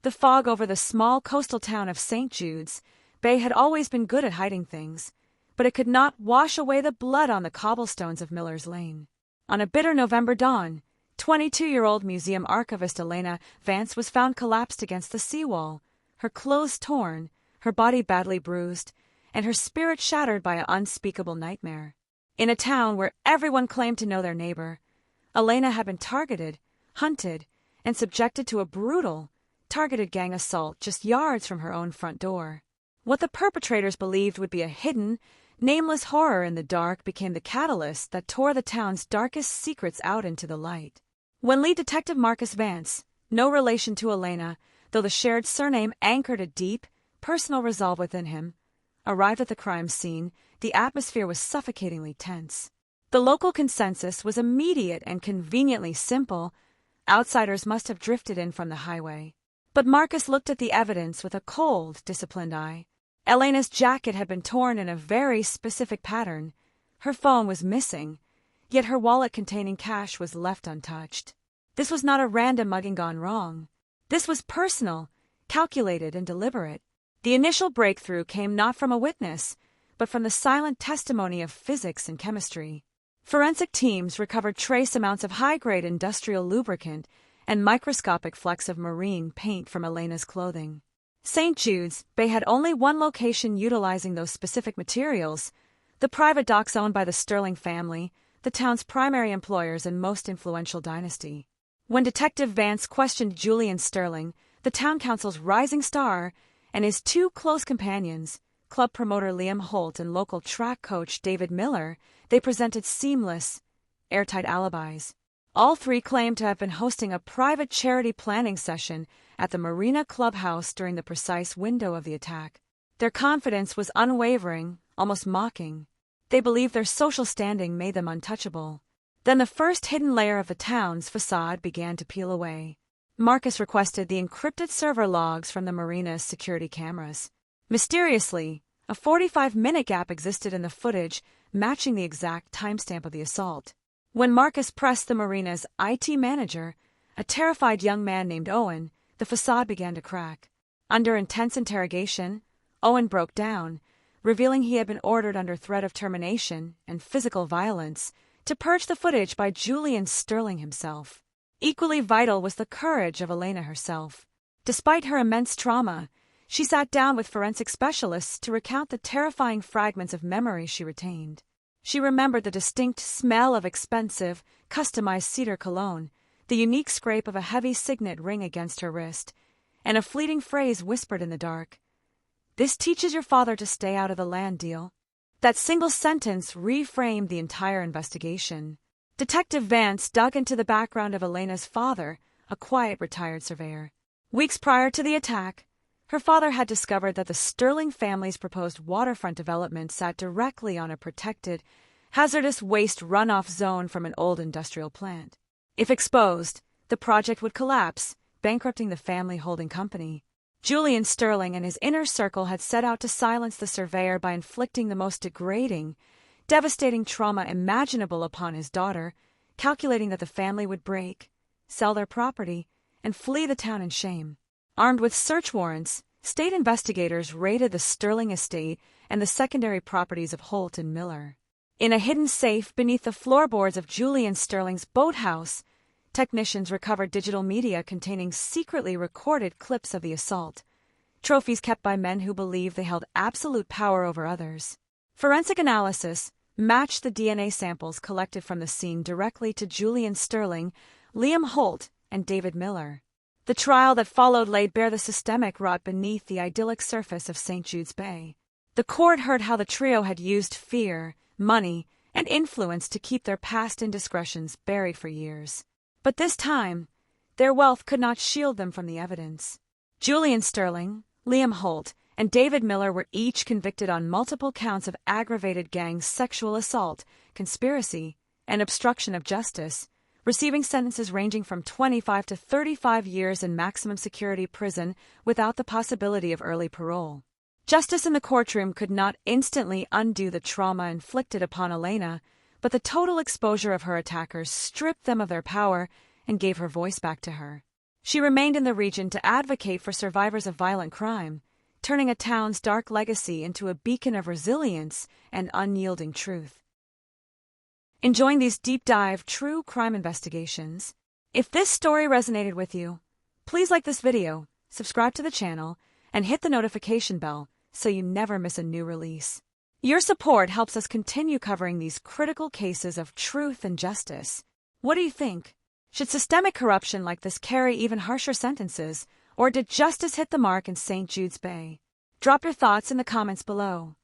The fog over the small coastal town of St. Jude's Bay had always been good at hiding things, but it could not wash away the blood on the cobblestones of Miller's Lane. On a bitter November dawn, 22-year-old museum archivist Elena Vance was found collapsed against the seawall, her clothes torn, her body badly bruised, and her spirit shattered by an unspeakable nightmare. In a town where everyone claimed to know their neighbor, Elena had been targeted, hunted, and subjected to a brutal, targeted gang assault just yards from her own front door. What the perpetrators believed would be a hidden, nameless horror in the dark became the catalyst that tore the town's darkest secrets out into the light. When lead detective Marcus Vance, no relation to Elena, though the shared surname anchored a deep, personal resolve within him, arrived at the crime scene, the atmosphere was suffocatingly tense. The local consensus was immediate and conveniently simple. Outsiders must have drifted in from the highway. But Marcus looked at the evidence with a cold, disciplined eye. Elena's jacket had been torn in a very specific pattern. Her phone was missing, yet her wallet containing cash was left untouched. This was not a random mugging gone wrong. This was personal, calculated, and deliberate. The initial breakthrough came not from a witness, but from the silent testimony of physics and chemistry. Forensic teams recovered trace amounts of high-grade industrial lubricant and microscopic flecks of marine paint from Elena's clothing. St. Jude's Bay had only one location utilizing those specific materials, the private docks owned by the Sterling family, the town's primary employers and most influential dynasty. When Detective Vance questioned Julian Sterling, the town council's rising star, and his two close companions, club promoter Liam Holt and local track coach David Miller, they presented seamless, airtight alibis. All three claimed to have been hosting a private charity planning session at the Marina Clubhouse during the precise window of the attack. Their confidence was unwavering, almost mocking. They believed their social standing made them untouchable. Then the first hidden layer of the town's facade began to peel away. Marcus requested the encrypted server logs from the marina's security cameras. Mysteriously, a 45-minute gap existed in the footage, matching the exact timestamp of the assault. When Marcus pressed the marina's IT manager, a terrified young man named Owen, the facade began to crack. Under intense interrogation, Owen broke down, revealing he had been ordered under threat of termination and physical violence to purge the footage by Julian Sterling himself. Equally vital was the courage of Elena herself. Despite her immense trauma, she sat down with forensic specialists to recount the terrifying fragments of memory she retained. She remembered the distinct smell of expensive, customized cedar cologne, the unique scrape of a heavy signet ring against her wrist, and a fleeting phrase whispered in the dark. "This teaches your father to stay out of the land deal." That single sentence reframed the entire investigation. Detective Vance dug into the background of Elena's father, a quiet retired surveyor. Weeks prior to the attack, her father had discovered that the Sterling family's proposed waterfront development sat directly on a protected, hazardous waste runoff zone from an old industrial plant. If exposed, the project would collapse, bankrupting the family holding company. Julian Sterling and his inner circle had set out to silence the surveyor by inflicting the most degrading, devastating trauma imaginable upon his daughter, calculating that the family would break, sell their property, and flee the town in shame. Armed with search warrants, state investigators raided the Sterling estate and the secondary properties of Holt and Miller. In a hidden safe beneath the floorboards of Julian Sterling's boathouse, technicians recovered digital media containing secretly recorded clips of the assault, trophies kept by men who believed they held absolute power over others. Forensic analysis matched the DNA samples collected from the scene directly to Julian Sterling, Liam Holt, and David Miller. The trial that followed laid bare the systemic rot beneath the idyllic surface of St. Jude's Bay. The court heard how the trio had used fear, money, and influence to keep their past indiscretions buried for years. But this time, their wealth could not shield them from the evidence. Julian Sterling, Liam Holt, and David Miller were each convicted on multiple counts of aggravated gang sexual assault, conspiracy, and obstruction of justice, receiving sentences ranging from 25 to 35 years in maximum security prison without the possibility of early parole. Justice in the courtroom could not instantly undo the trauma inflicted upon Elena, but the total exposure of her attackers stripped them of their power and gave her voice back to her. She remained in the region to advocate for survivors of violent crime, turning a town's dark legacy into a beacon of resilience and unyielding truth. Enjoying these deep-dive true crime investigations? If this story resonated with you, please like this video, subscribe to the channel, and hit the notification bell so you never miss a new release. Your support helps us continue covering these critical cases of truth and justice. What do you think? Should systemic corruption like this carry even harsher sentences, or did justice hit the mark in St. Jude's Bay? Drop your thoughts in the comments below.